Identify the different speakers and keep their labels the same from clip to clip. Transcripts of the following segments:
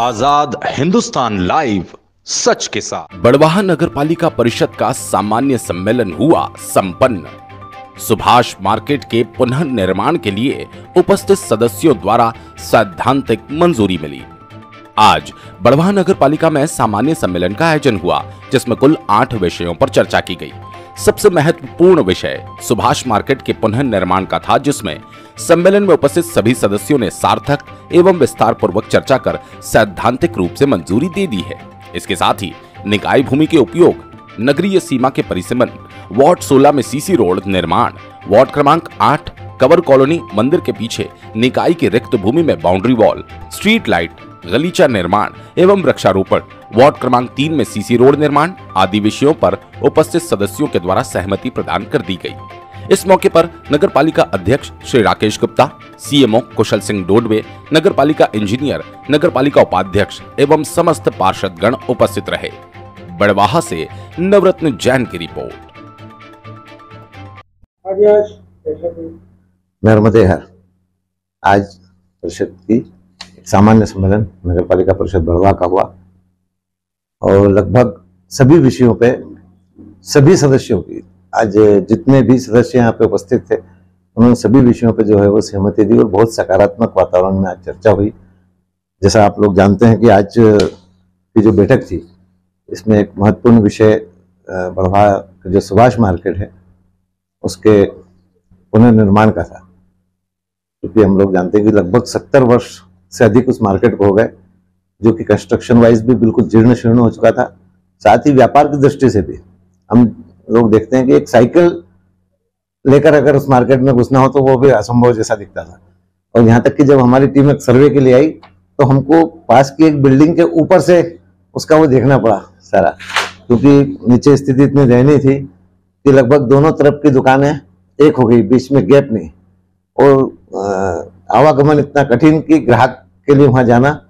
Speaker 1: आजाद Hindustan live, सच के साथ।
Speaker 2: बड़वाह नगर पालिका परिषद का सामान्य सम्मेलन हुआ संपन्न। सुभाष मार्केट के पुनर्निर्माण के लिए उपस्थित सदस्यों द्वारा सैद्धांतिक मंजूरी मिली। आज बड़वाह नगर पालिका में सामान्य सम्मेलन का आयोजन हुआ, जिसमें कुल 8 विषयों पर चर्चा की गई। सबसे महत्वपूर्ण विषय सुभाष मार्केट के पुनर्निर्माण का था, जिसमें सम्मेलन में उपस्थित सभी सदस्यों ने सार्थक एवं विस्तार पूर्वक चर्चा कर सैद्धांतिक रूप से मंजूरी दे दी है। इसके साथ ही निकाय भूमि के उपयोग, नगरीय सीमा के परिसीमन, वार्ड 16 में सीसी रोड निर्माण, वार्ड क्रमांक 8 कवर कॉलोनी मंदिर के पीछे निकाय की रिक्त भूमि में बाउंड्री वॉल, स्ट्रीट लाइट, गलीचा निर्माण एवं वृक्षारोपण, वार्ड क्रमांक 3 में सीसी रोड निर्माण आदि विषयों पर उपस्थित सदस्यों के द्वारा सहमति प्रदान कर दी गई। इस मौके पर नगर पालिका अध्यक्ष श्री राकेश गुप्ता, सीएमओ कुशल सिंह डोडवे, नगर पालिका इंजीनियर, नगर पालिका उपाध्यक्ष एवं समस्त पार्षदगण उपस्थित रहे। बड़वाह से नवरत्न जैन की रिपोर्ट।
Speaker 3: नर्मदे हर आज परिषद की सामान्य सम्मेलन नगर पालिका परिषद बड़वाह का हुआ और लगभग सभी विषयों पे सभी सदस्यों की, आज जितने भी सदस्य यहाँ पे उपस्थित थे उन्होंने सभी विषयों पे जो है वो सहमति दी और बहुत सकारात्मक वातावरण में आज चर्चा हुई। जैसा आप लोग जानते हैं कि आज की जो बैठक थी, इसमें एक महत्वपूर्ण विषय बड़वाह का जो सुभाष मार्केट है उसके पुनर्निर्माण का था, क्योंकि हम लोग जानते हैं कि लगभग 70 वर्ष से अधिक उस मार्केट को हो गए, जो कि कंस्ट्रक्शन वाइज भी बिल्कुल जीर्ण शीर्ण हो चुका था। साथ ही व्यापार की दृष्टि से भी हम लोग देखते हैं कि एक साइकिल लेकर अगर उस मार्केट में घुसना हो तो वो भी असंभव जैसा दिखता था। और यहाँ तक कि जब हमारी टीम एक सर्वे के लिए आई तो हमको पास की एक बिल्डिंग के ऊपर से उसका वो देखना पड़ा सारा, क्योंकि नीचे स्थिति इतनी दयनीय थी कि लगभग दोनों तरफ की दुकानें एक हो गई, बीच में गैप नहीं, और आवागमन इतना कठिन कि ग्राहक के लिए वहां जाना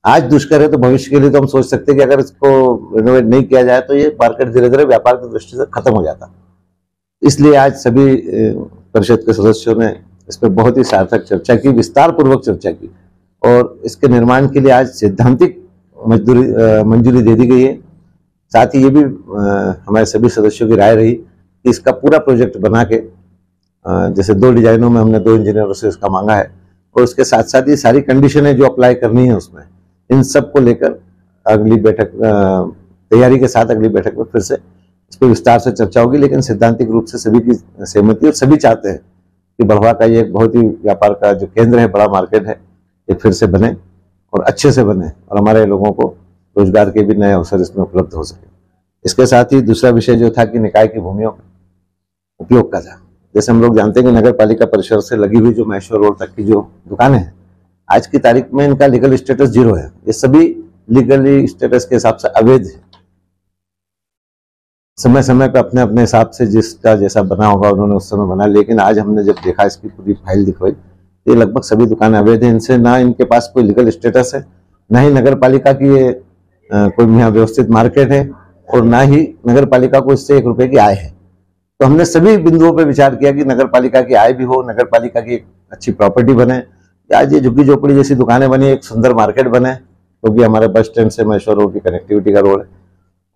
Speaker 3: आज दुष्कर है। तो भविष्य के लिए तो हम सोच सकते हैं कि अगर इसको रिनोवेट नहीं किया जाए तो ये मार्केट धीरे धीरे व्यापार की दृष्टि से खत्म हो जाता। इसलिए आज सभी परिषद के सदस्यों ने इस पर बहुत ही सार्थक चर्चा की, विस्तार पूर्वक चर्चा की और इसके निर्माण के लिए आज सैद्धांतिक मंजूरी दे दी गई है। साथ ही ये भी हमारे सभी सदस्यों की राय रही कि इसका पूरा प्रोजेक्ट बना के, जैसे 2 डिजाइनों में हमने 2 इंजीनियरों से इसका मांगा है, और उसके साथ साथ ये सारी कंडीशनें जो अप्लाई करनी है उसमें, इन सब को लेकर अगली बैठक तैयारी के साथ अगली बैठक में फिर से इस पर विस्तार से चर्चा होगी। लेकिन सैद्धांतिक रूप से सभी की सहमति, और सभी चाहते हैं कि बड़वाह का ये बहुत ही व्यापार का जो केंद्र है, बड़ा मार्केट है, ये फिर से बने और अच्छे से बने और हमारे लोगों को रोजगार के भी नए अवसर इसमें उपलब्ध हो सके। इसके साथ ही दूसरा विषय जो था कि निकाय की भूमियों का उपयोग का था। जैसे हम लोग जानते हैं कि नगर पालिका परिसर से लगी हुई जो महेश्वर रोड तक की जो दुकानें हैं, आज की तारीख में इनका लीगल स्टेटस 0 है। ये सभी लीगली स्टेटस के हिसाब से अवैध है। समय समय पर अपने अपने हिसाब से जिसका जैसा बना होगा उन्होंने उस समय बना, लेकिन आज हमने जब देखा, इसकी पूरी फाइल दिखवाई, ये लगभग सभी दुकानें अवैध हैं। इनसे ना इनके पास कोई लीगल स्टेटस है, ना ही नगर पालिका की ये कोई यहाँ व्यवस्थित मार्केट है, और ना ही नगर पालिका को इससे 1 रुपए की आय है। तो हमने सभी बिंदुओं पर विचार किया कि नगर पालिका की आय भी हो, नगर पालिका की एक अच्छी प्रॉपर्टी बने, आज ये झुग्गी झोपड़ी जैसी दुकानें बनी, एक सुंदर मार्केट बने, क्योंकि हमारे बस स्टैंड से महेश्वर रोड की कनेक्टिविटी का रोड है,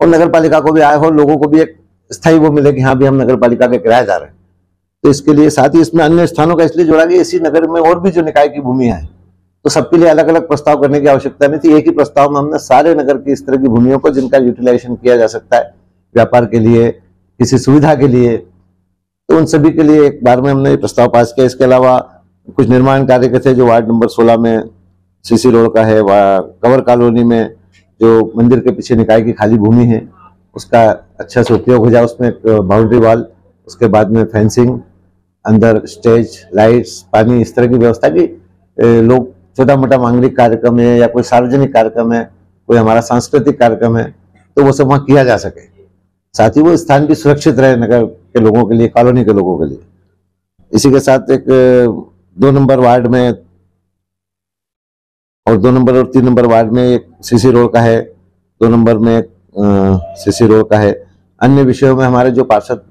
Speaker 3: और नगर पालिका को भी आय हो, लोगों को भी एक स्थायी वो मिले कि हाँ भी हम नगर पालिका के किराएदार हैं। तो इसके लिए साथ ही इसमें अन्य स्थानों का इसलिए जोड़ा गया, इसी नगर में और भी जो निकाय की भूमि है, तो सबके लिए अलग अलग प्रस्ताव करने की आवश्यकता नहीं थी। एक ही प्रस्ताव में हमने सारे नगर की इस तरह की भूमियों को, जिनका यूटिलाइजेशन किया जा सकता है व्यापार के लिए, किसी सुविधा के लिए, तो उन सभी के लिए एक बार में हमने प्रस्ताव पास किया। इसके अलावा कुछ निर्माण कार्य के थे जो वार्ड नंबर 16 में सीसी रोड का है, कवर कॉलोनी में जो मंदिर के पीछे निकाय की खाली भूमि है, उसका अच्छा से उपयोग हो जाए, उसमें बाउंड्री वॉल, उसके बाद में फेंसिंग, अंदर स्टेज, लाइट्स, पानी, इस तरह की व्यवस्था की लोग छोटा मोटा मांगलिक कार्यक्रम है या कोई सार्वजनिक कार्यक्रम है, कोई हमारा सांस्कृतिक कार्यक्रम है, तो वो सब वहाँ किया जा सके। साथ ही वो स्थान भी सुरक्षित रहे नगर के लोगों के लिए, कॉलोनी के लोगों के लिए। इसी के साथ एक 2 नंबर वार्ड में और 2 नंबर और 3 नंबर वार्ड में एक सीसी रोड का है, 2 नंबर में सीसी रोड का है। अन्य विषयों में हमारे जो पार्षद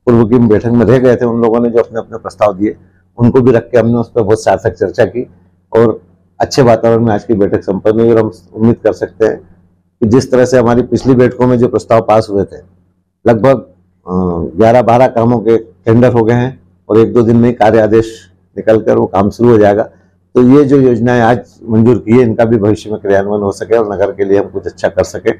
Speaker 3: पूर्व की बैठक में रह गए थे, उन लोगों ने जो अपने अपने प्रस्ताव दिए, उनको भी रख के हमने उस पर बहुत सार्थक चर्चा की और अच्छे वातावरण में आज की बैठक संपन्न हुई और हम उम्मीद कर सकते हैं कि जिस तरह से हमारी पिछली बैठकों में जो प्रस्ताव पास हुए थे, लगभग 11-12 कामों के टेंडर हो गए हैं और 1-2 दिन में ही कार्य आदेश निकलकर वो काम शुरू हो जाएगा। तो ये जो योजनाएं आज मंजूर की है, इनका भी भविष्य में क्रियान्वयन हो सके और नगर के लिए हम कुछ अच्छा कर सके,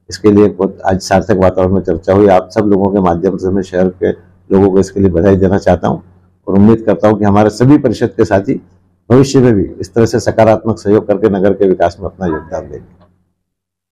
Speaker 3: इसके लिए बहुत आज सार्थक वातावरण में चर्चा हुई। आप सब लोगों के माध्यम से मैं शहर के लोगों को इसके लिए बधाई देना चाहता हूँ और उम्मीद करता हूँ कि हमारे सभी परिषद के साथी भविष्य में भी इस तरह से सकारात्मक सहयोग करके नगर के विकास में अपना योगदान देंगे।